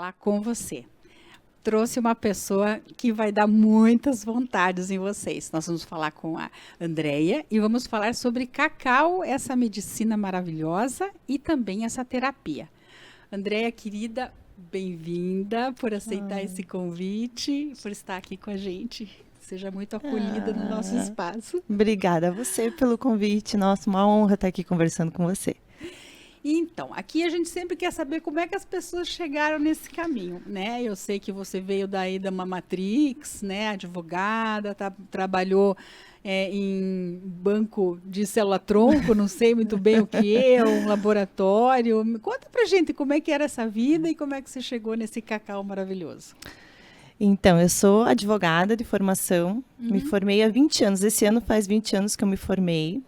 falar com você. Trouxe uma pessoa que vai dar muitas vontades em vocês. Nós vamos falar com a Andreia e vamos falar sobre cacau, essa medicina maravilhosa e também essa terapia. Andreia, querida, bem-vinda por aceitar esse convite, por estar aqui com a gente. Seja muito acolhida no nosso espaço. Obrigada a você pelo convite. Nossa, uma honra estar aqui conversando com você. Então, aqui a gente sempre quer saber como é que as pessoas chegaram nesse caminho, né? Eu sei que você veio daí da Matrix, né? Advogada, trabalhou em banco de célula-tronco, não sei muito bem o que é, um laboratório. Conta pra gente como é que era essa vida e como é que você chegou nesse cacau maravilhoso. Então, eu sou advogada de formação, me formei há 20 anos. Esse ano faz 20 anos que eu me formei.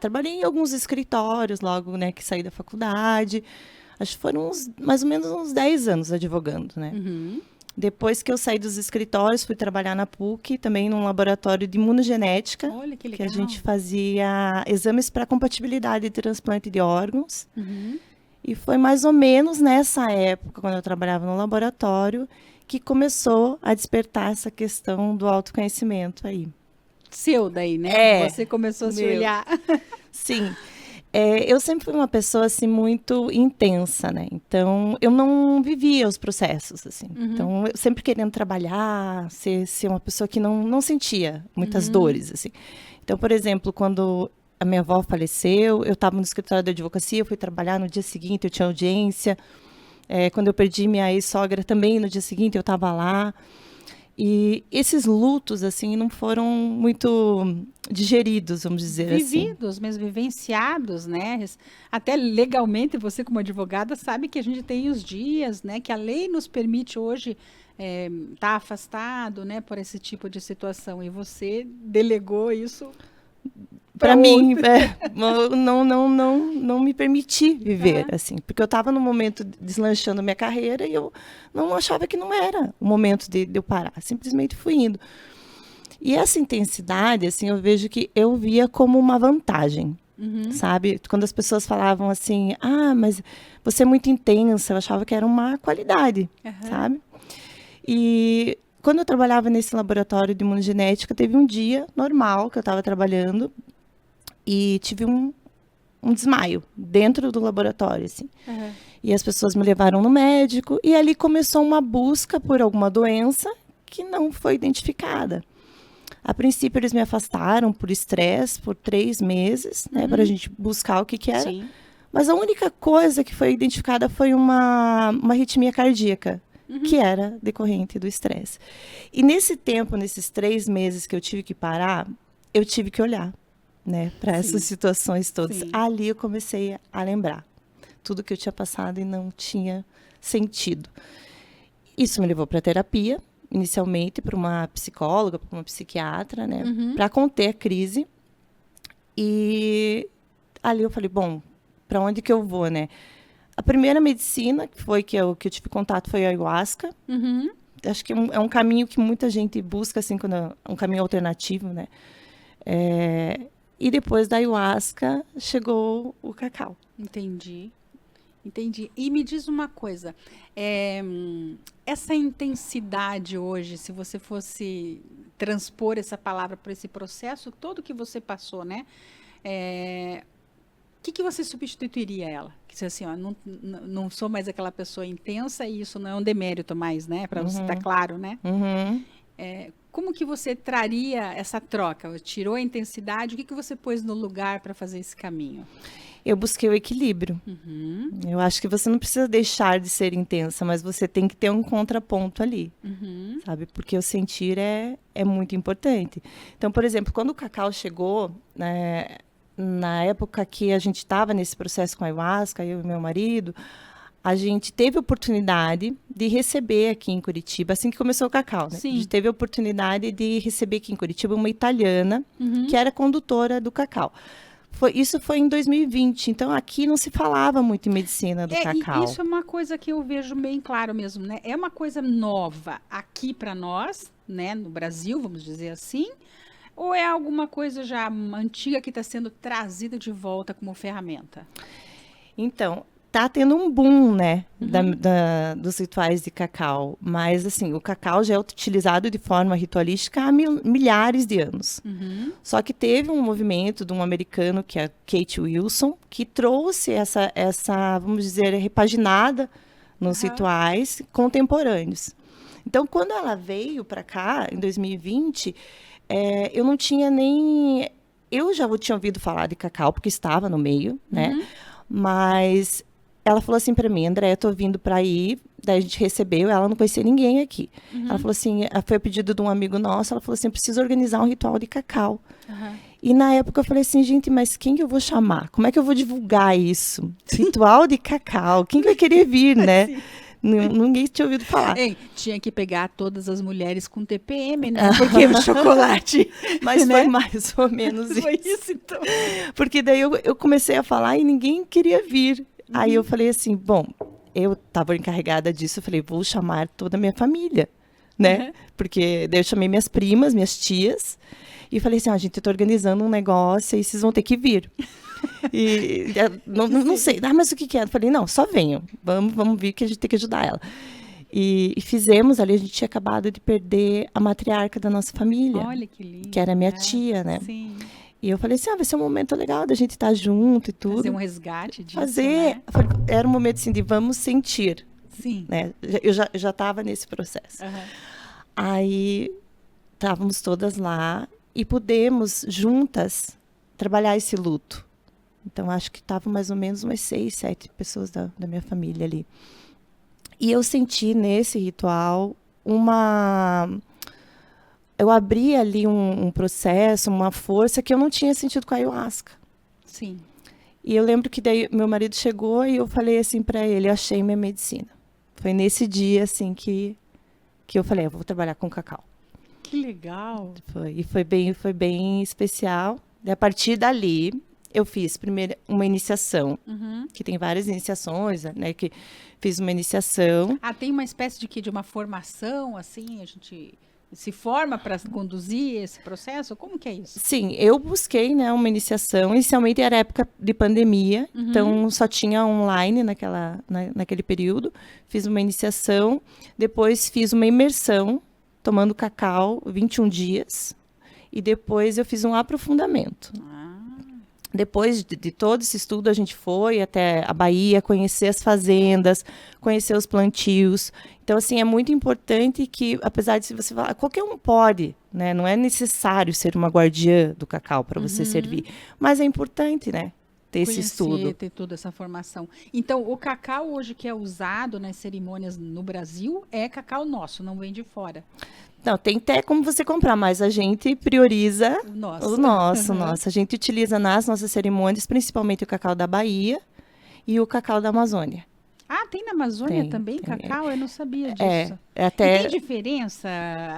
Trabalhei em alguns escritórios logo, né, que saí da faculdade. Acho que foram mais ou menos uns 10 anos advogando, né? Depois que eu saí dos escritórios, fui trabalhar na PUC, também num laboratório de imunogenética. Olha que legal. Que a gente fazia exames para compatibilidade de transplante de órgãos. E foi mais ou menos nessa época, quando eu trabalhava no laboratório, que começou a despertar essa questão do autoconhecimento aí. Seu daí, né? Você começou a se olhar. Sim. Eu sempre fui uma pessoa, assim, muito intensa, né? Então, eu não vivia os processos, assim. Então, eu sempre querendo trabalhar, ser uma pessoa que não sentia muitas dores, assim. Então, por exemplo, quando a minha avó faleceu, eu estava no escritório da advocacia, eu fui trabalhar no dia seguinte, eu tinha audiência. Quando eu perdi minha ex-sogra também, no dia seguinte, eu estava lá. E esses lutos, assim, não foram muito digeridos, vamos dizer assim. Vividos, mesmo vivenciados, né? Até legalmente, você como advogada sabe que a gente tem os dias, né? Que a lei nos permite hoje estar afastado, né? Por esse tipo de situação. E você delegou isso para mim, não me permiti viver, assim, porque eu estava no momento deslanchando minha carreira e eu não achava que não era o momento de eu parar, simplesmente fui indo. E essa intensidade, assim, eu vejo que eu via como uma vantagem, sabe? Quando as pessoas falavam assim, mas você é muito intensa, eu achava que era uma qualidade, sabe? E quando eu trabalhava nesse laboratório de imunogenética, teve um dia normal que eu estava trabalhando, e tive um desmaio dentro do laboratório, assim. E as pessoas me levaram no médico e ali começou uma busca por alguma doença que não foi identificada. A princípio, eles me afastaram por estresse por 3 meses, né, para a gente buscar o que era. Sim. Mas a única coisa que foi identificada foi uma arritmia cardíaca, que era decorrente do estresse. E nesse tempo, nesses 3 meses que eu tive que parar, eu tive que olhar, né, para essas situações todas. Ali eu comecei a lembrar tudo que eu tinha passado e não tinha sentido. Isso me levou para a terapia, inicialmente para uma psicóloga, para uma psiquiatra, né, para conter a crise. E ali eu falei, bom, para onde que eu vou, né? A primeira medicina que eu tive contato foi a ayahuasca. Acho que é um caminho que muita gente busca, assim, um caminho alternativo, né? E depois da ayahuasca, chegou o cacau. Entendi. E me diz uma coisa, essa intensidade hoje, se você fosse transpor essa palavra para esse processo todo que você passou, né? O que você substituiria ela? Que se assim, ó, não sou mais aquela pessoa intensa e isso não é um demérito mais, né? Para você estar claro, né? Como que você traria essa troca? Tirou a intensidade, o que você pôs no lugar para fazer esse caminho? Eu busquei o equilíbrio. Eu acho que você não precisa deixar de ser intensa, mas você tem que ter um contraponto ali, sabe? Porque o sentir é muito importante. Então, por exemplo, quando o cacau chegou, né, na época que a gente estava nesse processo com a ayahuasca, eu e meu marido, a gente teve a oportunidade de receber aqui em Curitiba, assim que começou o cacau, né? A gente teve a oportunidade de receber aqui em Curitiba uma italiana que era condutora do cacau. Isso foi em 2020, então aqui não se falava muito em medicina do cacau. Isso é uma coisa que eu vejo bem claro mesmo, né? É uma coisa nova aqui para nós, né? No Brasil, vamos dizer assim, ou é alguma coisa já antiga que está sendo trazida de volta como ferramenta? Então, tá tendo um boom, né, dos rituais de cacau. Mas, assim, o cacau já é utilizado de forma ritualística há milhares de anos. Só que teve um movimento de um americano, que é Kate Wilson, que trouxe essa, vamos dizer, repaginada nos rituais contemporâneos. Então, quando ela veio para cá, em 2020, eu não tinha nem... Eu já tinha ouvido falar de cacau, porque estava no meio, né? Mas ela falou assim para mim, André, eu tô vindo para aí. Daí a gente recebeu, ela não conhecia ninguém aqui. Ela falou assim, foi a pedido de um amigo nosso, ela falou assim, eu preciso organizar um ritual de cacau. E na época eu falei assim, gente, mas quem que eu vou chamar? Como é que eu vou divulgar isso? Ritual de cacau, quem que vai querer vir, né? Ninguém tinha ouvido falar. Ei, tinha que pegar todas as mulheres com TPM, né? Porque o chocolate... Mas né? foi mais ou menos isso. Foi isso, então. Porque daí eu comecei a falar e ninguém queria vir. Aí eu falei assim, bom, eu estava encarregada disso, eu falei, vou chamar toda a minha família, né? Porque daí eu chamei minhas primas, minhas tias, e falei assim, gente, eu tô organizando um negócio e vocês vão ter que vir. E não sei, mas o que é? Eu falei, não, só venham, vamos vir que a gente tem que ajudar ela. E fizemos ali, a gente tinha acabado de perder a matriarca da nossa família. Olha que lindo. Que era minha tia, né? Sim. E eu falei assim, vai ser um momento legal da gente estar junto e tudo. Fazer um resgate disso, né? Era um momento assim de vamos sentir. Sim. Né? Eu já estava nesse processo. Aí estávamos todas lá e pudemos juntas trabalhar esse luto. Então, acho que estavam mais ou menos umas 6, 7 pessoas da minha família ali. E eu senti nesse ritual eu abri ali um processo, uma força que eu não tinha sentido com a ayahuasca. Sim. E eu lembro que daí meu marido chegou e eu falei assim para ele, achei minha medicina. Foi nesse dia, assim, que eu falei, eu vou trabalhar com cacau. Que legal. E foi bem especial. E a partir dali, eu fiz primeiro uma iniciação, que tem várias iniciações, né? Que fiz uma iniciação. Tem uma espécie de uma formação, assim, a gente se forma para conduzir esse processo? Como que é isso? Sim, eu busquei, né, uma inicialmente era época de pandemia, então só tinha online naquele período. Fiz uma iniciação, depois fiz uma imersão, tomando cacau 21 dias, e depois eu fiz um aprofundamento. Depois de todo esse estudo, a gente foi até a Bahia, conhecer as fazendas, conhecer os plantios. Então, assim, é muito importante que, apesar de você falar, qualquer um pode, né? Não é necessário ser uma guardiã do cacau para você servir. Mas é importante, né? Ter esse estudo. Ter toda essa formação. Então, o cacau hoje que é usado nas cerimônias no Brasil é cacau nosso, não vem de fora. Não, tem até como você comprar, mas a gente prioriza o nosso. A gente utiliza nas nossas cerimônias, principalmente o cacau da Bahia e o cacau da Amazônia. Tem na Amazônia também cacau? Eu não sabia disso. E tem diferença,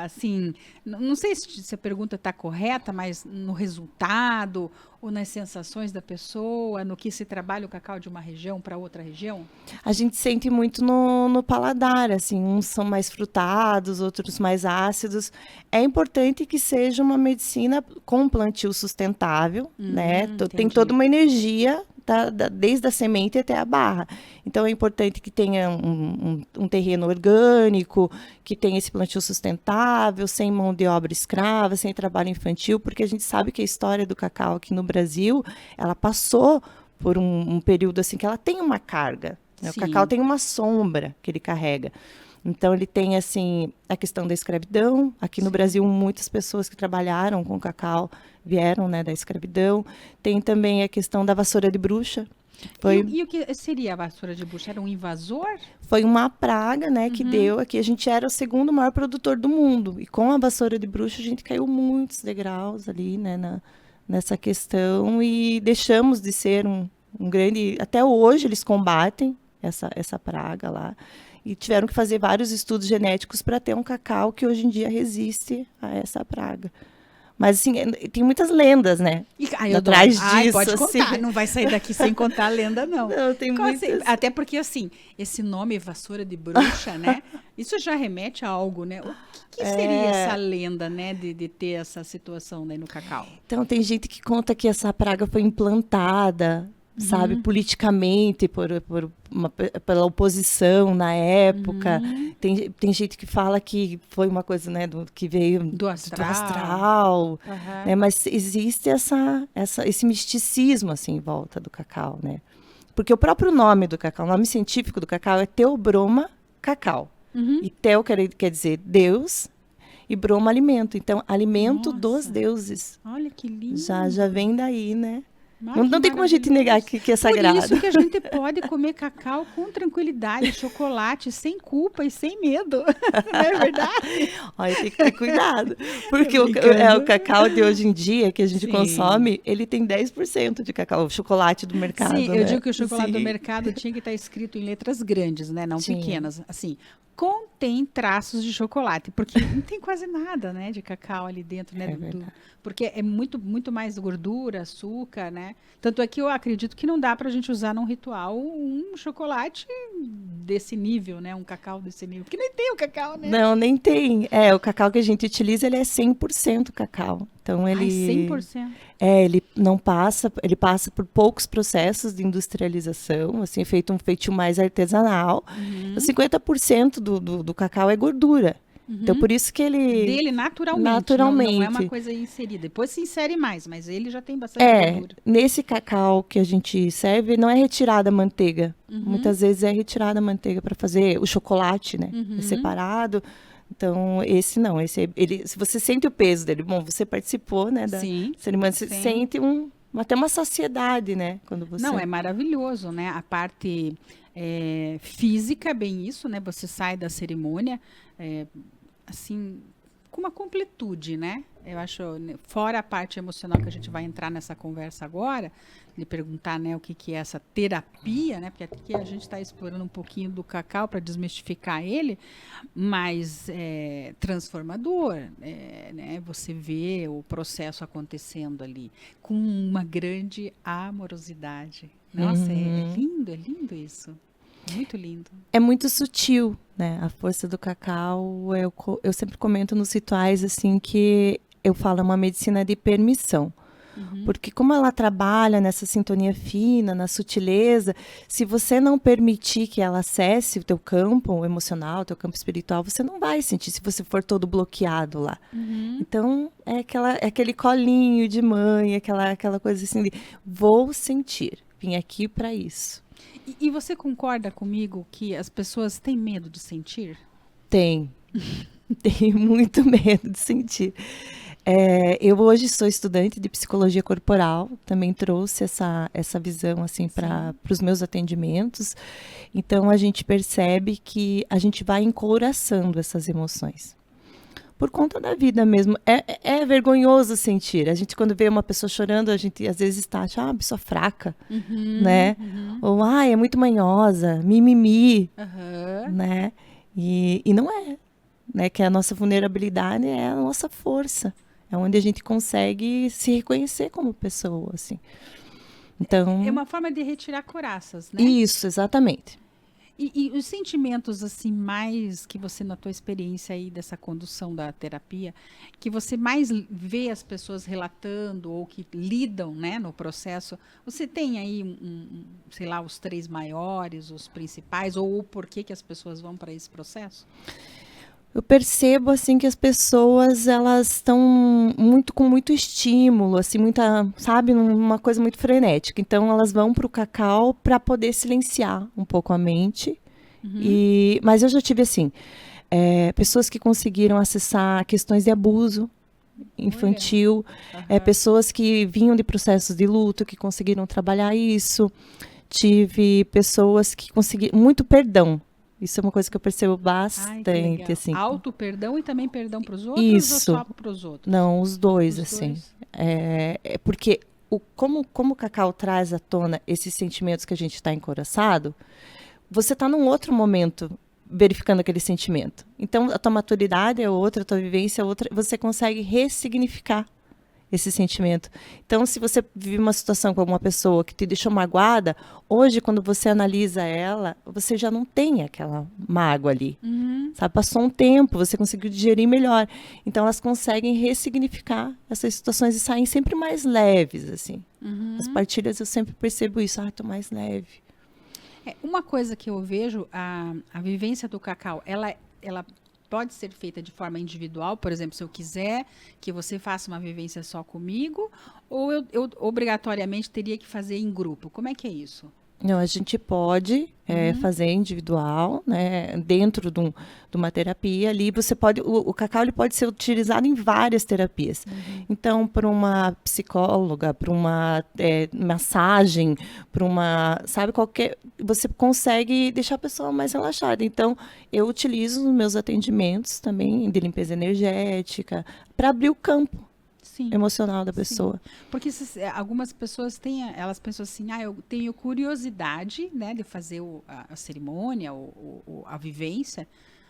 assim, não sei se a pergunta está correta, mas no resultado ou nas sensações da pessoa, no que se trabalha o cacau de uma região para outra região? A gente sente muito no paladar, assim, uns são mais frutados, outros mais ácidos. É importante que seja uma medicina com plantio sustentável, né? Tem toda uma energia desde a semente até a barra. Então, é importante que tenha um terreno orgânico, que tenha esse plantio sustentável, sem mão de obra escrava, sem trabalho infantil, porque a gente sabe que a história do cacau aqui no Brasil, ela passou por um período assim que ela tem uma carga. Né? O cacau tem uma sombra que ele carrega. Então, ele tem, assim, a questão da escravidão. Aqui no Brasil, muitas pessoas que trabalharam com cacau vieram, né, da escravidão. Tem também a questão da vassoura de bruxa. E o que seria a vassoura de bruxa? Era um invasor? Foi uma praga, né, que deu aqui. A gente era o segundo maior produtor do mundo. E com a vassoura de bruxa, a gente caiu muitos degraus ali, né, nessa questão. E deixamos de ser um grande... Até hoje, eles combatem essa praga lá. E tiveram que fazer vários estudos genéticos para ter um cacau que hoje em dia resiste a essa praga. Mas, assim, tem muitas lendas, né? Atrás disso. Pode contar, assim. Não vai sair daqui sem contar a lenda, não. Não, tem muitas. Assim, até porque, assim, esse nome vassoura de bruxa, né? Isso já remete a algo, né? O que seria essa lenda, né? De ter essa situação, né, no cacau? Então, tem gente que conta que essa praga foi implantada sabe, politicamente, pela oposição na época. Tem gente que fala que foi uma coisa, né, que veio Do astral, né, mas existe esse misticismo, assim, em volta do cacau, né? Porque o próprio nome do cacau, o nome científico do cacau é Theobroma cacau. E Teo quer dizer Deus, e broma, alimento. Então, alimento dos deuses. Olha que lindo. Já vem daí, né? Não tem como a gente negar que é sagrado. Por isso que a gente pode comer cacau com tranquilidade, chocolate, sem culpa e sem medo. Não é verdade? Olha, tem que ter cuidado. Porque o cacau de hoje em dia, que a gente consome, ele tem 10% de cacau, o chocolate do mercado. Sim, né? Eu digo que o chocolate do mercado tinha que estar escrito em letras grandes, né? Não pequenas. Assim, contém traços de chocolate, porque não tem quase nada, né, de cacau ali dentro, né? Porque é muito mais gordura, açúcar, né? Tanto é que eu acredito que não dá para a gente usar num ritual um chocolate desse nível, né? Um cacau desse nível, porque nem tem o cacau, né? Não, nem tem. O cacau que a gente utiliza, ele é 100% cacau. Então, ele... 100%? Ele não passa, ele passa por poucos processos de industrialização, assim, é feito um feitio mais artesanal. 50% do cacau é gordura. Então, por isso que ele... Dele naturalmente. Não é uma coisa inserida. Depois se insere mais, mas ele já tem bastante gordura. Nesse cacau que a gente serve, não é retirada a manteiga. Muitas vezes é retirada a manteiga para fazer o chocolate, né? É separado. Então, esse não. Se você sente o peso dele, bom, você participou, né, da cerimônia, você sente até uma saciedade, né? Quando você... Não, é maravilhoso, né? A parte física, bem isso, né? Você sai da cerimônia... assim, com uma completude, né? Eu acho, fora a parte emocional que a gente vai entrar nessa conversa agora, de perguntar, né, o que é essa terapia, né? Porque aqui a gente está explorando um pouquinho do cacau para desmistificar ele, mas é transformador, né? Você vê o processo acontecendo ali com uma grande amorosidade. Nossa, é lindo isso. Muito lindo. É muito sutil, né? A força do cacau, eu sempre comento nos rituais, assim, que eu falo, é uma medicina de permissão. Porque como ela trabalha nessa sintonia fina, na sutileza, se você não permitir que ela acesse o teu campo emocional, o teu campo espiritual, você não vai sentir se você for todo bloqueado lá. Então, é aquele colinho de mãe, aquela coisa assim de, vou sentir, vim aqui para isso. E você concorda comigo que as pessoas têm medo de sentir? Tem. Tem muito medo de sentir. Eu hoje sou estudante de psicologia corporal, também trouxe essa visão assim para os meus atendimentos. Então, a gente percebe que a gente vai encouraçando essas emoções. Por conta da vida mesmo. É vergonhoso sentir. A gente, quando vê uma pessoa chorando, a gente às vezes acha, uma pessoa fraca, né? Ou, é muito manhosa, mimimi, né? E não é, né? Que a nossa vulnerabilidade é a nossa força. É onde a gente consegue se reconhecer como pessoa, assim. Então... É uma forma de retirar couraças, né? Isso, exatamente. E os sentimentos, assim, mais que você, na tua experiência aí dessa condução da terapia, que você mais vê as pessoas relatando ou que lidam, né, no processo, você tem aí, sei lá, os 3 maiores, os principais, ou o porquê que as pessoas vão para esse processo? Eu percebo, assim, que as pessoas, elas estão com muito estímulo, assim, sabe, uma coisa muito frenética. Então, elas vão para o cacau para poder silenciar um pouco a mente. Mas eu já tive, assim, pessoas que conseguiram acessar questões de abuso infantil, pessoas que vinham de processos de luto, que conseguiram trabalhar isso. Tive pessoas que conseguiram muito perdão. Isso é uma coisa que eu percebo bastante. Assim. Auto-perdão e também perdão para os outros? Isso. Ou só para os outros? Não, os dois, assim. Porque como o cacau traz à tona esses sentimentos que a gente está encouraçado, você está num outro momento verificando aquele sentimento. Então, a tua maturidade é outra, a tua vivência é outra, você consegue ressignificar esse sentimento. Então, se você vive uma situação com alguma pessoa que te deixou magoada, hoje, quando você analisa ela, você já não tem aquela mágoa ali. Sabe? Passou um tempo, você conseguiu digerir melhor. Então, elas conseguem ressignificar essas situações e saem sempre mais leves, assim. As partilhas eu sempre percebo isso. Tô mais leve. Uma coisa que eu vejo, a vivência do cacau, ela pode ser feita de forma individual, por exemplo, se eu quiser que você faça uma vivência só comigo, ou eu obrigatoriamente teria que fazer em grupo. Como é que é isso? Não, a gente pode fazer individual, né, dentro de uma terapia ali. Você pode, o cacau ele pode ser utilizado em várias terapias. Então, para uma psicóloga, para uma massagem, para uma, sabe, você consegue deixar a pessoa mais relaxada. Então, eu utilizo nos meus atendimentos também de limpeza energética para abrir o campo. Sim. Emocional da pessoa. Sim. Porque algumas pessoas elas pensam assim, eu tenho curiosidade, né, de fazer a cerimônia, a vivência,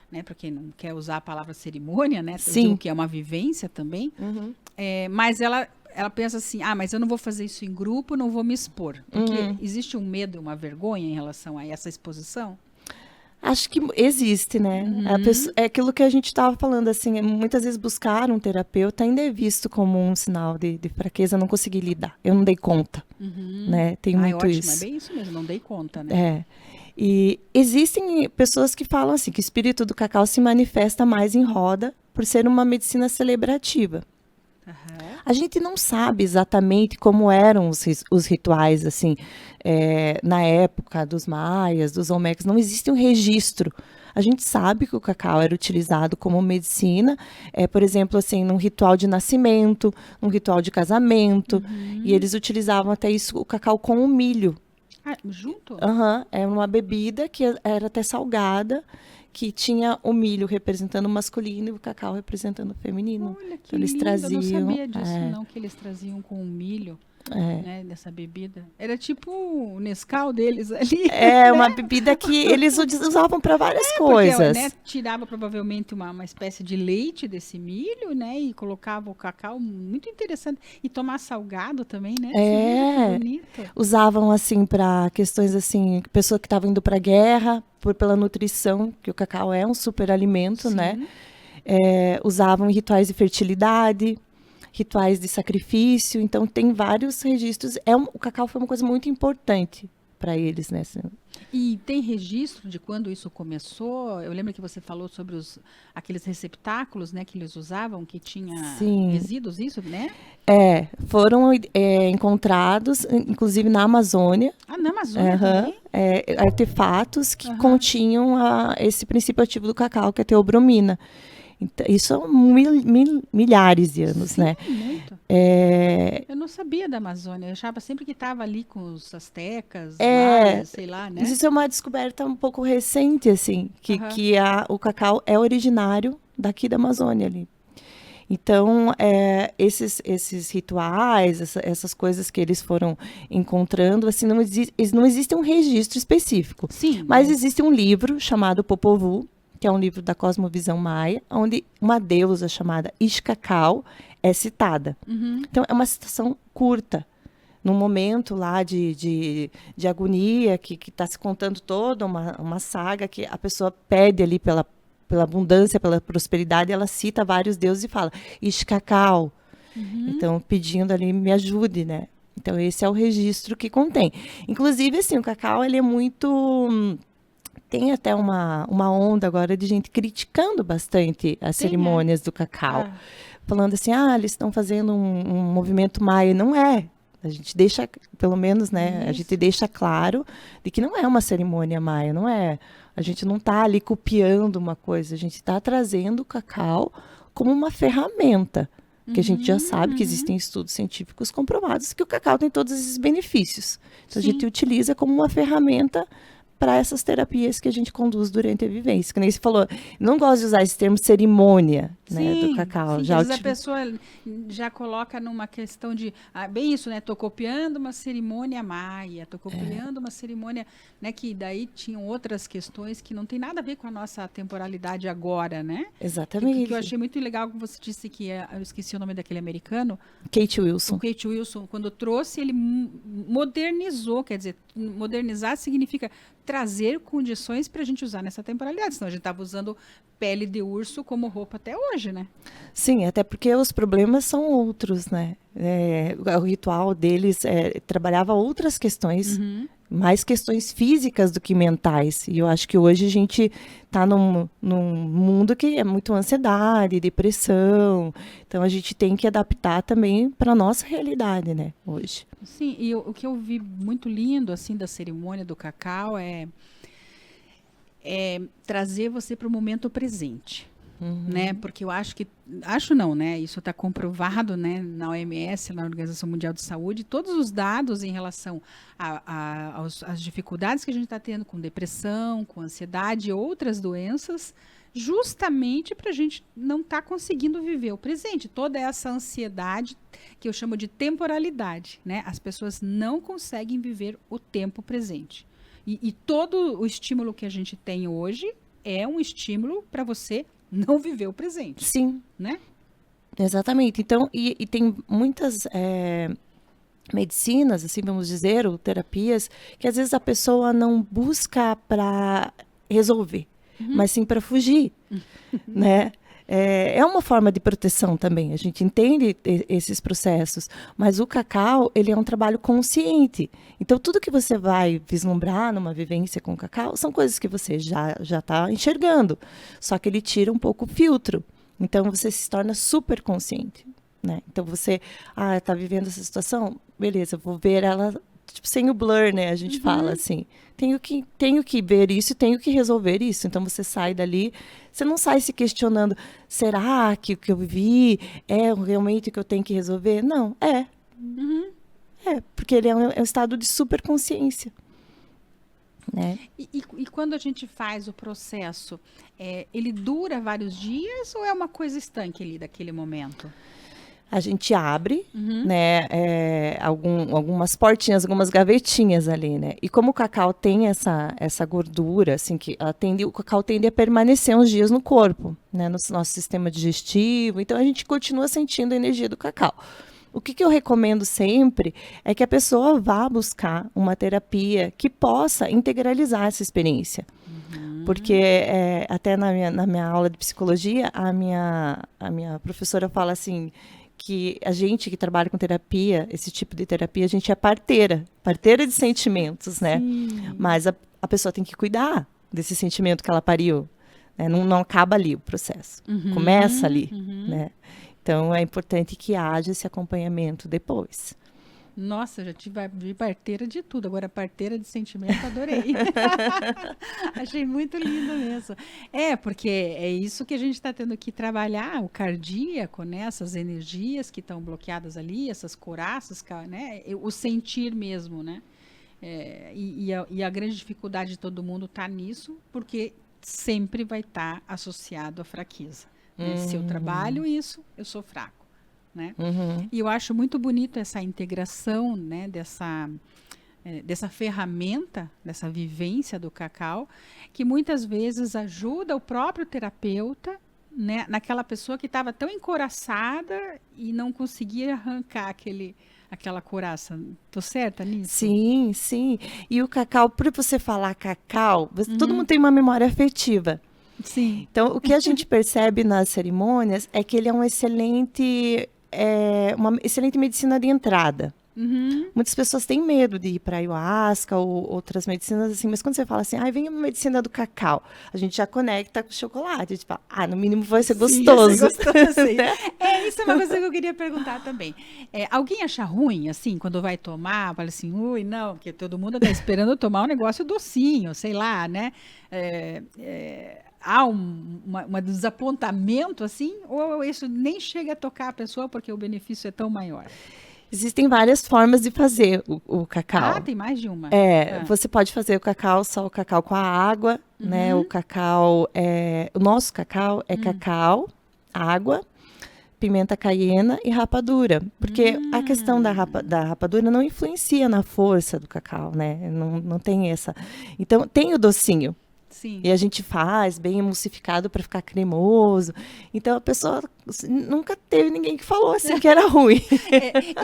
né, para quem não quer usar a palavra cerimônia, né, Sim. que é uma vivência também, mas ela pensa assim, mas eu não vou fazer isso em grupo, não vou me expor, porque existe um medo, uma vergonha em relação a essa exposição? Acho que existe, né? É aquilo que a gente estava falando, assim, muitas vezes buscar um terapeuta ainda é visto como um sinal de fraqueza, não consegui lidar, eu não dei conta, né? Tem muito ótimo, isso. É bem isso mesmo, não dei conta, né? E existem pessoas que falam assim, que o espírito do cacau se manifesta mais em roda por ser uma medicina celebrativa. A gente não sabe exatamente como eram os rituais, assim, na época dos maias, dos olmecas, não existe um registro. A gente sabe que o cacau era utilizado como medicina, por exemplo, assim, num ritual de nascimento, num ritual de casamento, e eles utilizavam até isso, o cacau com o milho. Junto? É uma bebida que era até salgada, que tinha o milho representando o masculino e o cacau representando o feminino. Olha que então, eles lindo, traziam, eu não sabia disso não, que eles traziam com o milho, né, dessa bebida. Era tipo o Nescau deles ali. Uma bebida que eles usavam para várias coisas. Porque, né, tirava provavelmente uma espécie de leite desse milho, né, e colocava o cacau, muito interessante. E tomar salgado também, né? Que bonito. Usavam assim para questões assim, pessoa que estava indo para a guerra, pela nutrição, que o cacau é um super alimento, né? Usavam em rituais de fertilidade, rituais de sacrifício, então tem vários registros. O cacau foi uma coisa muito importante para eles, né? E tem registro de quando isso começou? Eu lembro que você falou sobre aqueles receptáculos, né, que eles usavam, que tinha resíduos, isso, né? Foram encontrados, inclusive na Amazônia. Na Amazônia também? Artefatos que continham esse princípio ativo do cacau, que é a teobromina. Então, isso há milhares de anos, né? Muito. Eu não sabia da Amazônia, eu achava sempre que estava ali com os astecas, maias, sei lá, né? Isso é uma descoberta um pouco recente, assim, que o cacau é originário daqui da Amazônia ali. Então, esses rituais, essas coisas que eles foram encontrando, assim, não existe um registro específico. Sim. Mas existe um livro chamado Popol Vuh, que é um livro da cosmovisão maia, onde uma deusa chamada Ixcacau é citada. Então, é uma citação curta. Num momento lá de agonia, que está se contando toda uma saga, que a pessoa pede ali pela abundância, pela prosperidade, ela cita vários deuses e fala, Ixcacau. Então, pedindo ali, me ajude, né? Então, esse é o registro que contém. Inclusive, assim, o cacau, ele é muito... Tem até uma onda agora de gente criticando bastante as cerimônias do cacau. Falando assim, eles estão fazendo um movimento maia. Não é. A gente deixa, pelo menos, né? A gente deixa claro de que não é uma cerimônia maia, não é. A gente não está ali copiando uma coisa, a gente está trazendo o cacau como uma ferramenta. Que a gente já sabe que existem estudos científicos comprovados que o cacau tem todos esses benefícios. Então, a gente utiliza como uma ferramenta para essas terapias que a gente conduz durante a vivência. Que nem você falou, não gosto de usar esse termo cerimônia, né, do cacau. Sim, às vezes a pessoa já coloca numa questão de, bem isso, né, estou copiando uma cerimônia maia, estou copiando uma cerimônia, né, que daí tinham outras questões que não tem nada a ver com a nossa temporalidade agora, né? Exatamente. Que eu achei muito legal que você disse que, eu esqueci o nome daquele americano. Kate Wilson. O Kate Wilson, quando trouxe, ele modernizou, quer dizer, modernizar significa trazer condições para a gente usar nessa temporalidade, senão a gente estava usando pele de urso como roupa até hoje, né? Sim, até porque os problemas são outros, né? O ritual deles trabalhava outras questões, mais questões físicas do que mentais. E eu acho que hoje a gente está num mundo que é muito ansiedade, depressão. Então a gente tem que adaptar também para a nossa realidade, né, hoje. Sim, e o que eu vi muito lindo assim da cerimônia do cacau é trazer você para o momento presente. Né? Porque eu acho não, né? Isso está comprovado, né? Na OMS, na Organização Mundial de Saúde, todos os dados em relação às dificuldades que a gente está tendo com depressão, com ansiedade e outras doenças, justamente para a gente não estar conseguindo viver o presente. Toda essa ansiedade que eu chamo de temporalidade, né? As pessoas não conseguem viver o tempo presente. E todo o estímulo que a gente tem hoje é um estímulo para você não viver o presente. Sim. Né? Exatamente. Então, e tem muitas medicinas, assim, vamos dizer, ou terapias, que às vezes a pessoa não busca para resolver, mas sim para fugir, né? É uma forma de proteção também, a gente entende esses processos, mas o cacau, ele é um trabalho consciente. Então, tudo que você vai vislumbrar numa vivência com o cacau, são coisas que você já está enxergando, só que ele tira um pouco o filtro. Então, você se torna super consciente, né? Então, você está vivendo essa situação, beleza, vou ver ela tipo, sem o blur, né? A gente fala assim, tenho que ver isso, tenho que resolver isso. Então, você sai dali, você não sai se questionando, será que o que eu vivi é realmente o que eu tenho que resolver? Não, porque ele é um estado de superconsciência. Né? E quando a gente faz o processo, ele dura vários dias ou é uma coisa estanque ali daquele momento? A gente abre, né, algumas portinhas, algumas gavetinhas ali, né? E como o cacau tem essa gordura, assim, que o cacau tende a permanecer uns dias no corpo, né, no nosso sistema digestivo. Então, a gente continua sentindo a energia do cacau. O que eu recomendo sempre é que a pessoa vá buscar uma terapia que possa integralizar essa experiência. Porque até na minha aula de psicologia, a minha professora fala assim, que a gente que trabalha com terapia, esse tipo de terapia, a gente é parteira de sentimentos, né? Sim. Mas a pessoa tem que cuidar desse sentimento que ela pariu, né? Não acaba ali o processo, começa ali, né? Então, é importante que haja esse acompanhamento depois. Nossa, já tive parteira de tudo. Agora, parteira de sentimento, adorei. Achei muito lindo mesmo. Porque é isso que a gente está tendo que trabalhar, o cardíaco, né? Essas energias que estão bloqueadas ali, essas couraças, né? O sentir mesmo, né? E a grande dificuldade de todo mundo está nisso, porque sempre vai estar associado à fraqueza. Né? Se eu trabalho isso, eu sou fraco. Né? E eu acho muito bonito essa integração, né, dessa ferramenta, dessa vivência do cacau, que muitas vezes ajuda o próprio terapeuta, né, naquela pessoa que estava tão encouraçada e não conseguia arrancar aquela couraça. Tô certa nisso? Sim, sim. E o cacau, por você falar cacau, todo mundo tem uma memória afetiva. Sim. Então, o que a gente percebe nas cerimônias é que ele é uma excelente medicina de entrada. Muitas pessoas têm medo de ir para ayahuasca ou outras medicinas assim, mas quando você fala assim, vem uma medicina do cacau, a gente já conecta com o chocolate, a gente fala, no mínimo vai ser gostoso. Vai ser gostoso, né? Isso é uma coisa que eu queria perguntar também. Alguém acha ruim, assim, quando vai tomar, fala assim, ui, não, porque todo mundo está esperando eu tomar um negócio docinho, sei lá, né? Há um desapontamento, assim, ou isso nem chega a tocar a pessoa porque o benefício é tão maior? Existem várias formas de fazer o cacau. Tem mais de uma. Você pode fazer só o cacau com a água, né? O cacau, o nosso cacau é cacau, água, pimenta caiena e rapadura. Porque a questão da rapadura não influencia na força do cacau, né? Não tem essa. Então, tem o docinho. Sim. E a gente faz bem emulsificado para ficar cremoso. Então a pessoa nunca teve ninguém que falou assim que era ruim.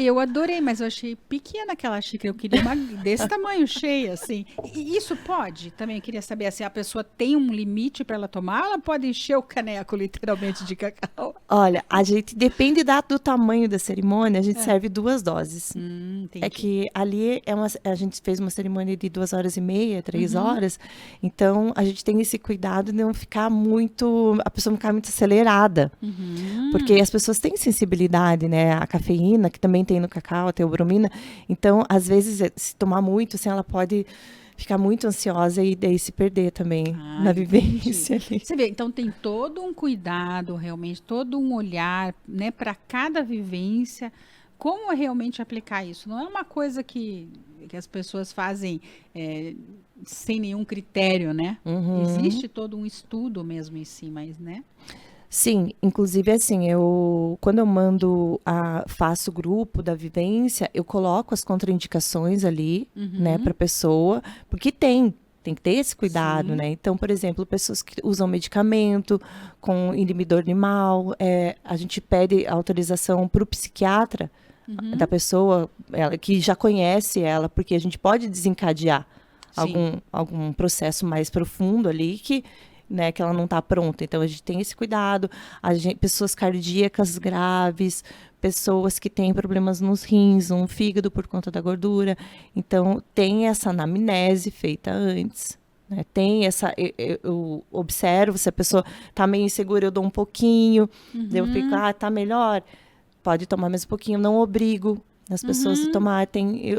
Eu adorei, mas eu achei pequena aquela xícara. Eu queria uma desse tamanho, cheia, assim. E isso pode? Também eu queria saber, assim, a pessoa tem um limite para ela tomar ou ela pode encher o caneco, literalmente, de cacau? Olha, a gente depende do tamanho da cerimônia, a gente serve 2 doses. Entendi. É que ali a gente fez uma cerimônia de 2h30, 3 horas. Então, a gente tem esse cuidado de não ficar muito... A pessoa não ficar muito acelerada. Porque as pessoas têm sensibilidade, né? A cafeína, que também tem no cacau, a teobromina. Então, às vezes, se tomar muito, assim, ela pode ficar muito ansiosa e daí se perder também na vivência ali. Você vê, então tem todo um cuidado, realmente, todo um olhar, né, para cada vivência. Como realmente aplicar isso? Não é uma coisa que as pessoas fazem sem nenhum critério, né? Existe todo um estudo mesmo em si, mas, né? Sim, inclusive assim, quando eu faço o grupo da vivência, eu coloco as contraindicações ali, né, para a pessoa, porque tem que ter esse cuidado, Sim. né? Então, por exemplo, pessoas que usam medicamento com inibidor animal, a gente pede autorização para o psiquiatra da pessoa, ela, que já conhece ela, porque a gente pode desencadear algum processo mais profundo ali que, né, que ela não está pronta. Então, a gente tem esse cuidado. Pessoas cardíacas graves, pessoas que têm problemas nos rins, no fígado por conta da gordura. Então, tem essa anamnese feita antes. Né? Tem essa... Eu observo se a pessoa está meio insegura, eu dou um pouquinho. Daí eu fico, tá melhor? Pode tomar mais um pouquinho. Não obrigo as pessoas a tomar.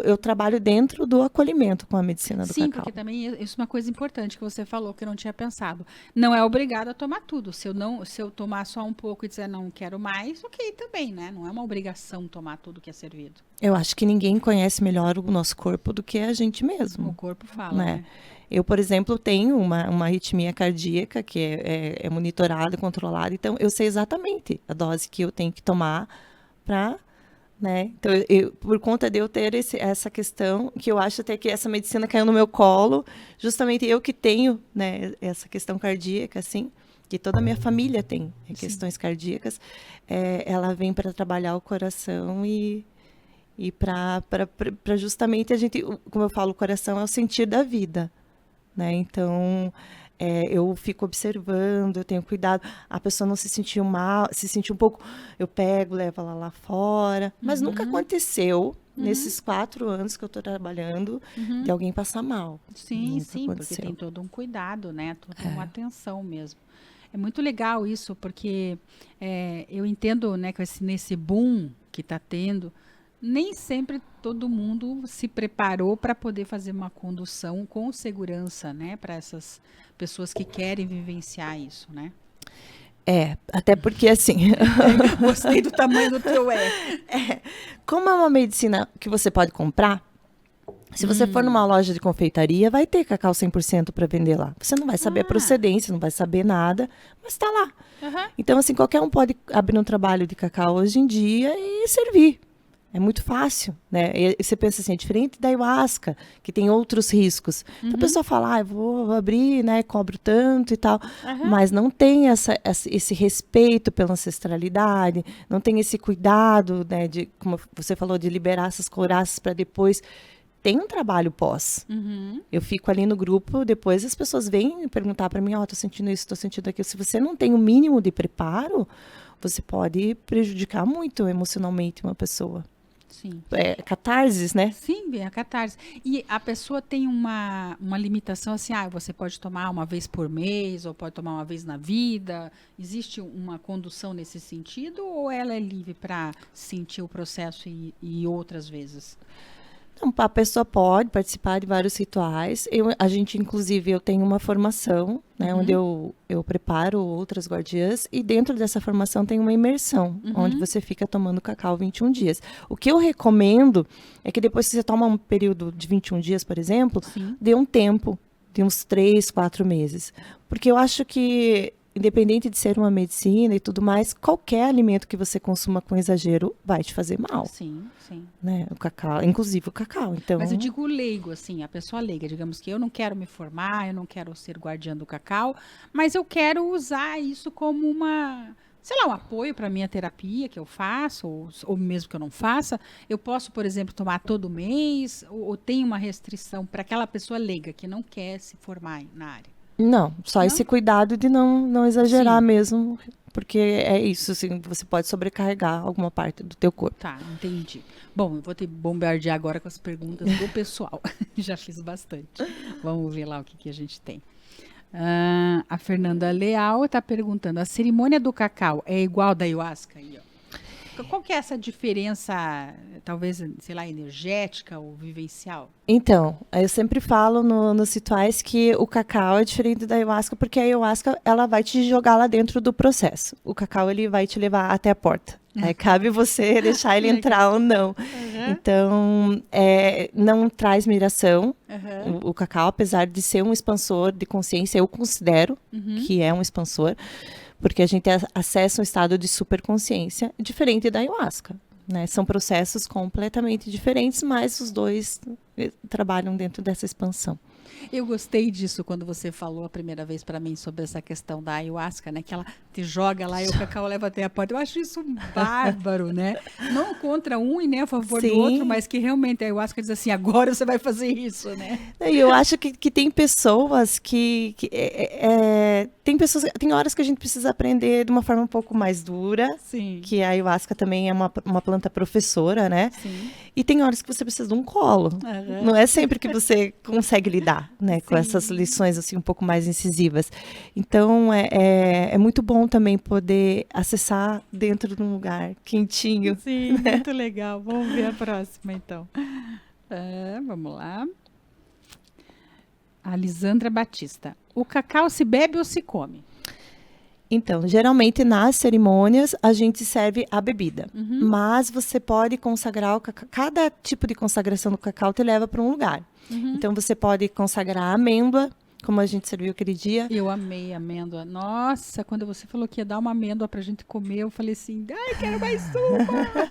Eu trabalho dentro do acolhimento com a medicina do cacau. Sim, porque também isso é uma coisa importante que você falou que eu não tinha pensado. Não é obrigado a tomar tudo. Se eu tomar só um pouco e dizer não quero mais, ok também, né? Não é uma obrigação tomar tudo que é servido. Eu acho que ninguém conhece melhor o nosso corpo do que a gente mesmo. O corpo fala, né? Eu, por exemplo, tenho uma arritmia cardíaca que é monitorada, controlada. Então, eu sei exatamente a dose que eu tenho que tomar para... Né? Então, por conta de eu ter essa questão, que eu acho até que essa medicina caiu no meu colo, justamente eu que tenho, né, essa questão cardíaca, assim, que toda a minha família tem questões cardíacas, ela vem para trabalhar o coração e para justamente a gente, como eu falo, o coração é o sentir da vida, né? Então... eu fico observando, eu tenho cuidado. A pessoa não se sentiu mal, se sentir um pouco, eu pego, levo ela lá fora. Mas nunca aconteceu, nesses 4 anos que eu estou trabalhando, de alguém passar mal. Sim, Nunca sim, aconteceu. porque tem todo um cuidado, né? Toda uma atenção mesmo. É muito legal isso, porque eu entendo, né, que nesse boom que está tendo, nem sempre todo mundo se preparou para poder fazer uma condução com segurança, né, para essas pessoas que querem vivenciar isso, né? Até porque assim... Gostei do tamanho do teu como é uma medicina que você pode comprar, se você for numa loja de confeitaria, vai ter cacau 100% para vender lá. Você não vai saber a procedência, não vai saber nada, mas está lá. Então, assim, qualquer um pode abrir um trabalho de cacau hoje em dia e servir. É muito fácil, né? E você pensa assim, é diferente da ayahuasca, que tem outros riscos. Então a pessoa fala, eu vou abrir, né? Cobro tanto e tal. Mas não tem esse respeito pela ancestralidade, não tem esse cuidado, né? De, como você falou, de liberar essas couraças para depois. Tem um trabalho pós. Eu fico ali no grupo, depois as pessoas vêm perguntar para mim, tô sentindo isso, tô sentindo aquilo. Se você não tem o mínimo de preparo, você pode prejudicar muito emocionalmente uma pessoa. Sim. Catarses, né? Sim, vem a catarse. E a pessoa tem uma limitação assim, você pode tomar uma vez por mês, ou pode tomar uma vez na vida. Existe uma condução nesse sentido, ou ela é livre para sentir o processo e outras vezes? Então, a pessoa pode participar de vários rituais. A gente, inclusive, eu tenho uma formação, né, onde eu preparo outras guardiãs, e dentro dessa formação tem uma imersão, onde você fica tomando cacau 21 dias. O que eu recomendo é que depois que você toma um período de 21 dias, por exemplo, dê um tempo de uns 3, 4 meses. Porque eu acho que independente de ser uma medicina e tudo mais, qualquer alimento que você consuma com exagero vai te fazer mal, Sim, sim. né? O cacau, inclusive o cacau. Então, Mas eu digo leigo, assim, a pessoa leiga. Digamos que eu não quero me formar, eu não quero ser guardiã do cacau, mas eu quero usar isso como sei lá, um apoio para minha terapia que eu faço, ou mesmo que eu não faça. Eu posso, por exemplo, tomar todo mês, ou tem uma restrição para aquela pessoa leiga que não quer se formar na área. não, só Não? esse cuidado de não exagerar Sim. mesmo, porque é isso, assim, você pode sobrecarregar alguma parte do teu corpo. Tá, entendi. Bom, eu vou te bombardear agora com as perguntas do pessoal. Já fiz bastante. Vamos ver lá o que a gente tem. A Fernanda Leal está perguntando: a cerimônia do cacau é igual da ayahuasca? Aí, ó. Qual que é essa diferença, talvez, sei lá, energética ou vivencial? Então, eu sempre falo nos rituais que o cacau é diferente da ayahuasca, porque a ayahuasca, ela vai te jogar lá dentro do processo. O cacau, ele vai te levar até a porta. Aí cabe você deixar ele entrar ou não. Então, não traz migração. O cacau, apesar de ser um expansor de consciência, eu considero que é um expansor, porque a gente acessa um estado de superconsciência diferente da ayahuasca, né? São processos completamente diferentes, mas os dois trabalham dentro dessa expansão. Eu gostei disso quando você falou a primeira vez para mim sobre essa questão da ayahuasca, né? Que ela te joga lá e o cacau leva até a porta. Eu acho isso bárbaro, né? Não contra um e nem a favor do outro, mas que realmente a ayahuasca diz assim, agora você vai fazer isso, né? E eu acho que tem pessoas tem horas que a gente precisa aprender de uma forma um pouco mais dura. Sim. Que a ayahuasca também é uma planta professora, né? Sim. E tem horas que você precisa de um colo. Não é sempre que você consegue lidar, né, com essas lições assim um pouco mais incisivas. Então é muito bom também poder acessar dentro de um lugar quentinho. Sim, né? Muito legal. Vamos ver a próxima então. Vamos lá. A Lisandra Batista. O cacau se bebe ou se come? Então, geralmente nas cerimônias a gente serve a bebida, mas você pode consagrar o cacau. Cada tipo de consagração do cacau te leva para um lugar. Então, você pode consagrar a amêndoa, como a gente serviu aquele dia. Eu amei a amêndoa. Nossa, quando você falou que ia dar uma amêndoa pra gente comer, eu falei assim, ai, quero mais uma!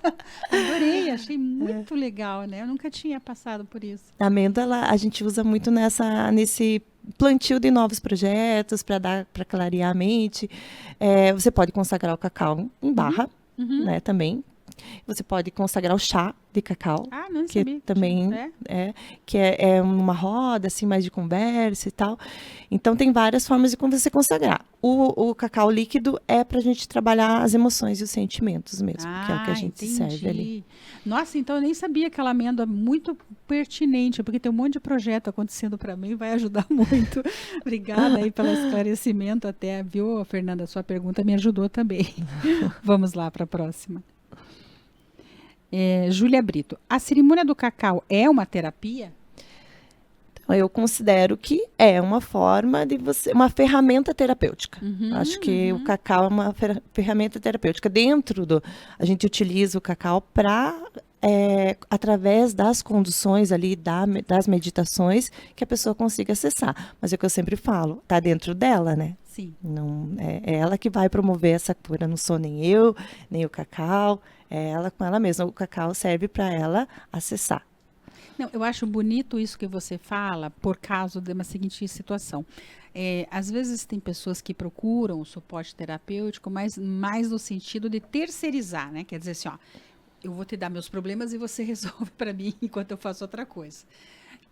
Adorei, achei muito legal, né? Eu nunca tinha passado por isso. A amêndoa, a gente usa muito nesse plantio de novos projetos, para clarear a mente. Você pode consagrar o cacau em barra, né, também. Você pode consagrar o chá de cacau, não que sabia. também que é uma roda assim mais de conversa e tal. Então tem várias formas de como você consagrar. O cacau líquido é para a gente trabalhar as emoções e os sentimentos mesmo, que é o que a gente serve ali. Nossa, então eu nem sabia aquela amêndoa muito pertinente, porque tem um monte de projeto acontecendo para mim, vai ajudar muito. Obrigada aí pelo esclarecimento até, viu, Fernanda? Sua pergunta me ajudou também. Vamos lá para a próxima. Júlia Brito, a cerimônia do cacau é uma terapia? Eu considero que é uma forma de uma ferramenta terapêutica. Acho que o cacau é uma ferramenta terapêutica. A gente utiliza o cacau para, através das conduções ali, das meditações, que a pessoa consiga acessar. Mas é o que eu sempre falo, está dentro dela, né? Sim. Não, é ela que vai promover essa cura, não sou nem eu, nem o cacau, é ela com ela mesma. O cacau serve para ela acessar. Não, eu acho bonito isso que você fala por causa de uma seguinte situação. Às vezes tem pessoas que procuram o suporte terapêutico, mas mais no sentido de terceirizar, né? Quer dizer assim, ó, eu vou te dar meus problemas e você resolve para mim enquanto eu faço outra coisa.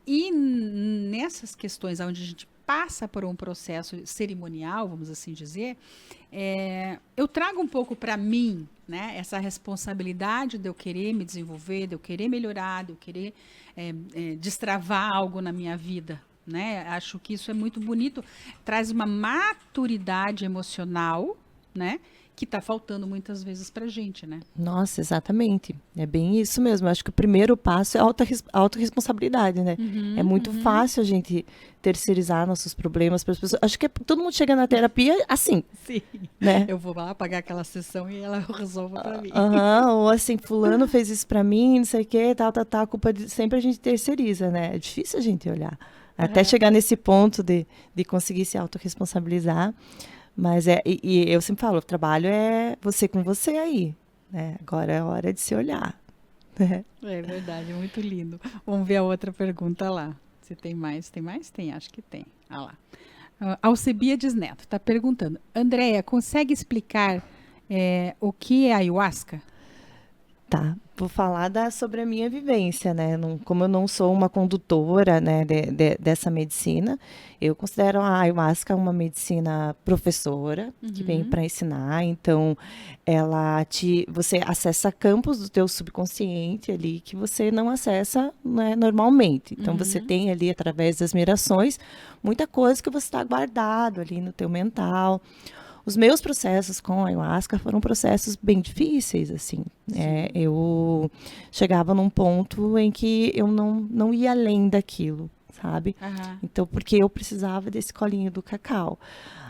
E nessas questões onde a gente passa por um processo cerimonial, vamos assim dizer, eu trago um pouco para mim, né, essa responsabilidade de eu querer me desenvolver, de eu querer melhorar, de eu querer destravar algo na minha vida. Né? Acho que isso é muito bonito, traz uma maturidade emocional, né? Que está faltando muitas vezes para a gente, né? Nossa, exatamente. É bem isso mesmo. Eu acho que o primeiro passo é a autorresponsabilidade, né? É muito fácil a gente terceirizar nossos problemas para as pessoas. Acho que todo mundo chega na terapia assim. Sim. Né? Eu vou lá pagar aquela sessão e ela resolve para mim. Ou assim, fulano fez isso para mim, não sei o quê, tal. A culpa sempre a gente terceiriza, né? É difícil a gente olhar. Até chegar nesse ponto de conseguir se autorresponsabilizar. Mas e eu sempre falo, o trabalho é você com você aí, né? Agora é hora de se olhar, né? É verdade, muito lindo. Vamos ver a outra pergunta lá. Se tem mais, tem mais? Tem, acho que tem. Ah lá. Alcebiades Neto está perguntando. Andréia, consegue explicar o que é ayahuasca? Tá, vou falar sobre a minha vivência, né? Como eu não sou uma condutora, né, dessa medicina, eu considero a ayahuasca uma medicina professora que vem para ensinar. Então, você acessa campos do teu subconsciente ali que você não acessa, né, normalmente. Então, você tem ali, através das mirações, muita coisa que você está guardado ali no teu mental. Os meus processos com a ayahuasca foram processos bem difíceis, assim. Eu chegava num ponto em que eu não ia além daquilo, sabe? Aham. Então, porque eu precisava desse colinho do cacau.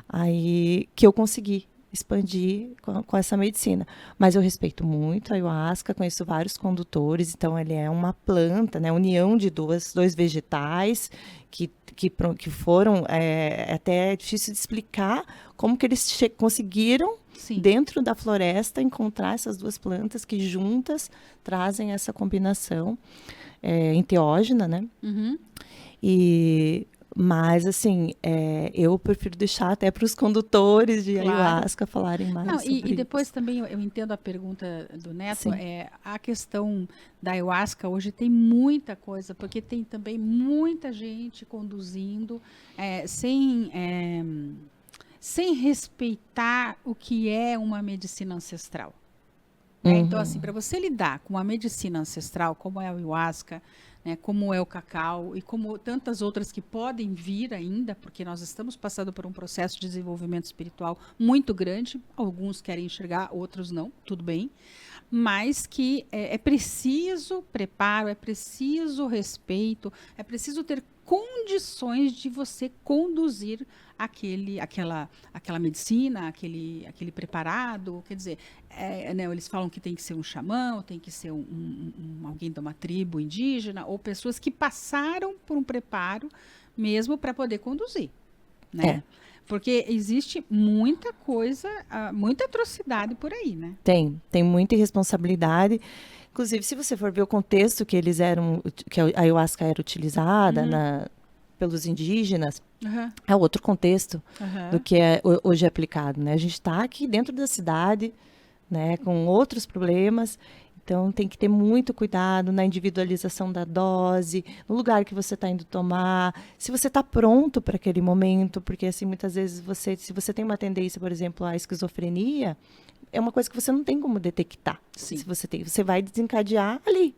Aí que eu consegui expandir com essa medicina. Mas eu respeito muito a ayahuasca, conheço vários condutores, então ele é uma planta, né? União de dois vegetais que foram, até é difícil de explicar como que eles conseguiram, Sim. dentro da floresta, encontrar essas duas plantas que juntas trazem essa combinação enteógena, né? Uhum. Mas, assim, eu prefiro deixar até para os condutores de ayahuasca falarem mais Não, sobre e depois isso. também eu entendo a pergunta do Neto, Sim. a questão da ayahuasca hoje tem muita coisa, porque tem também muita gente conduzindo sem respeitar o que é uma medicina ancestral. Né? Então, assim, para você lidar com uma medicina ancestral, como é a ayahuasca, né, como é o cacau e como tantas outras que podem vir ainda, porque nós estamos passando por um processo de desenvolvimento espiritual muito grande, alguns querem enxergar, outros não, tudo bem, mas que é preciso preparo, é preciso respeito, é preciso ter condições de você conduzir aquela medicina, aquele preparado, quer dizer, né, eles falam que tem que ser um xamã, tem que ser alguém de uma tribo indígena, ou pessoas que passaram por um preparo mesmo para poder conduzir, né? Porque existe muita coisa, muita atrocidade por aí, né? Tem muita irresponsabilidade. Inclusive, se você for ver o contexto que a ayahuasca era utilizada pelos indígenas, é outro contexto do que hoje é aplicado, né? A gente está aqui dentro da cidade, né, com outros problemas, então tem que ter muito cuidado na individualização da dose, no lugar que você está indo tomar, se você está pronto para aquele momento, porque assim muitas vezes se você tem uma tendência, por exemplo, à esquizofrenia, é uma coisa que você não tem como detectar. Sim. Se você vai desencadear ali.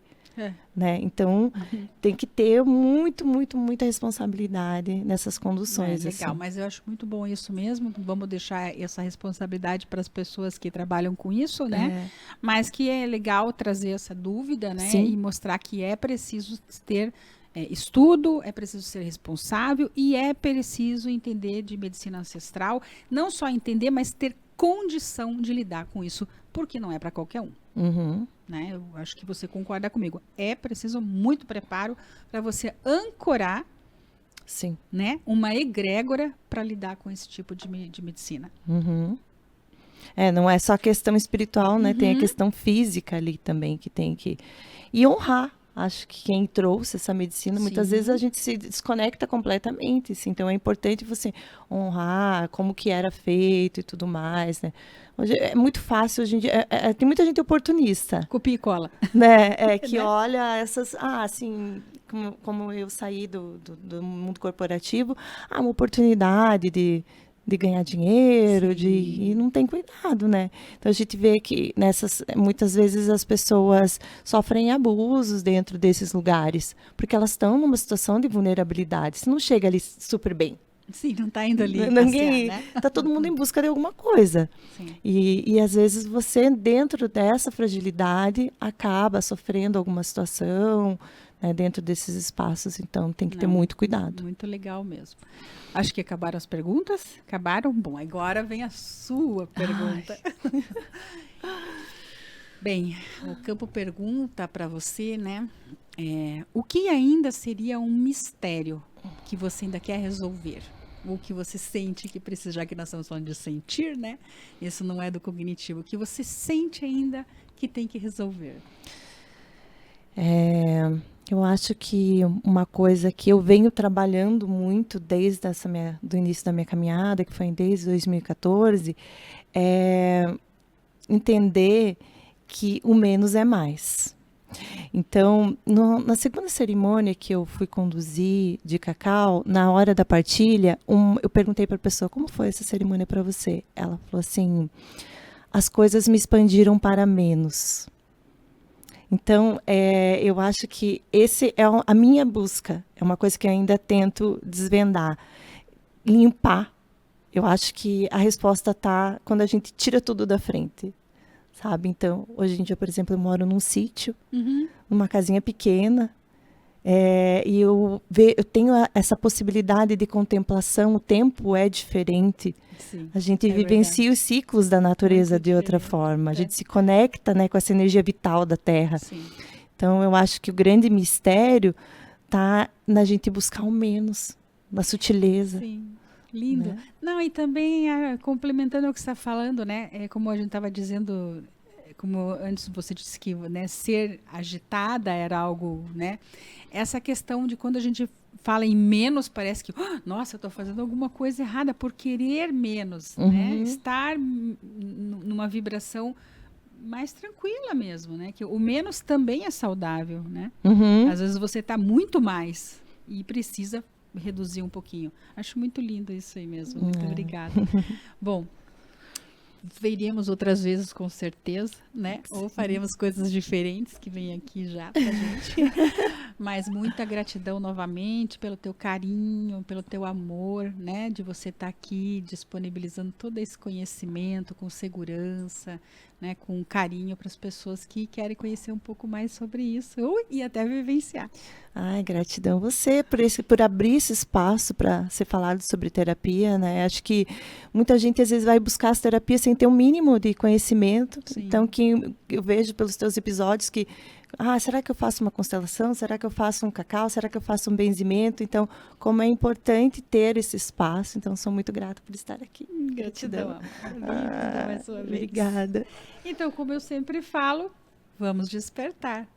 Né? Então, tem que ter muita responsabilidade nessas conduções. Legal, assim. Mas eu acho muito bom isso mesmo. Vamos deixar essa responsabilidade para as pessoas que trabalham com isso, né? Mas que é legal trazer essa dúvida, né? Sim. E mostrar que é preciso ter estudo, é preciso ser responsável e é preciso entender de medicina ancestral. Não só entender, mas ter condição de lidar com isso, porque não é para qualquer um. Né? Eu acho que você concorda comigo. É preciso muito preparo para você ancorar, sim, né, uma egrégora para lidar com esse tipo de medicina. Não é só a questão espiritual, né? Tem a questão física ali também que tem que... E honrar. Acho que quem trouxe essa medicina, muitas vezes a gente se desconecta completamente. Assim, então, é importante você honrar como que era feito e tudo mais, né? Hoje é muito fácil, hoje em dia, tem muita gente oportunista. Copia e cola. Né? Que olha essas... assim, como eu saí do mundo corporativo, uma oportunidade de ganhar dinheiro, e não tem cuidado, né? Então, a gente vê que muitas vezes as pessoas sofrem abusos dentro desses lugares, porque elas estão numa situação de vulnerabilidade. Você não chega ali super bem. Sim, não está indo ali Ninguém, passear, né? Tá todo mundo em busca de alguma coisa. Sim. E às vezes você, dentro dessa fragilidade, acaba sofrendo alguma situação, né, dentro desses espaços. Então, tem que ter muito cuidado. Muito legal mesmo. Acho que acabaram as perguntas. Acabaram? Bom, agora vem a sua pergunta. Bem, o campo pergunta para você, né? O que ainda seria um mistério que você ainda quer resolver? o que você sente que precisa, já que nós estamos falando de sentir, né? Isso não é do cognitivo. O que você sente ainda que tem que resolver. Eu acho que uma coisa que eu venho trabalhando muito desde do início da minha caminhada, que foi desde 2014, é entender que o menos é mais. Então, na segunda cerimônia que eu fui conduzir de cacau, na hora da partilha, eu perguntei para a pessoa, como foi essa cerimônia para você? Ela falou assim, as coisas me expandiram para menos. Então, eu acho que esse é a minha busca, é uma coisa que eu ainda tento desvendar, limpar. Eu acho que a resposta está quando a gente tira tudo da frente. Sabe? Então, hoje em dia, por exemplo, eu moro num sítio, numa casinha pequena, e eu tenho essa possibilidade de contemplação, o tempo é diferente. Sim, a gente vivencia os ciclos da natureza de outra forma, a gente se conecta, né, com essa energia vital da Terra. Sim. Então, eu acho que o grande mistério está na gente buscar o menos, na sutileza. Sim. Lindo. Né? Não, e também complementando o que você está falando, né? Como a gente estava dizendo, como antes você disse que, né, ser agitada era algo, né? Essa questão de quando a gente fala em menos, parece que, nossa, eu estou fazendo alguma coisa errada por querer menos, né? Estar numa vibração mais tranquila mesmo, né? Que o menos também é saudável, né? Às vezes você está muito mais e precisa reduzir um pouquinho. Acho muito lindo isso aí mesmo. Muito obrigada. Bom, veremos outras vezes com certeza, né? Sim. Ou faremos coisas diferentes que vem aqui já pra gente. Mas muita gratidão novamente pelo teu carinho, pelo teu amor, né? De você estar aqui disponibilizando todo esse conhecimento com segurança, né? Com carinho para as pessoas que querem conhecer um pouco mais sobre isso e até vivenciar. Ai, gratidão a você por abrir esse espaço para ser falado sobre terapia, né? Acho que muita gente às vezes vai buscar as terapias sem ter um mínimo de conhecimento. Sim. Então, que eu vejo pelos teus episódios que, será que eu faço uma constelação? Será que eu faço um cacau? Será que eu faço um benzimento? Então, como é importante ter esse espaço. Então, sou muito grata por estar aqui. Gratidão. Mais uma vez. Obrigada. Então, como eu sempre falo, vamos despertar.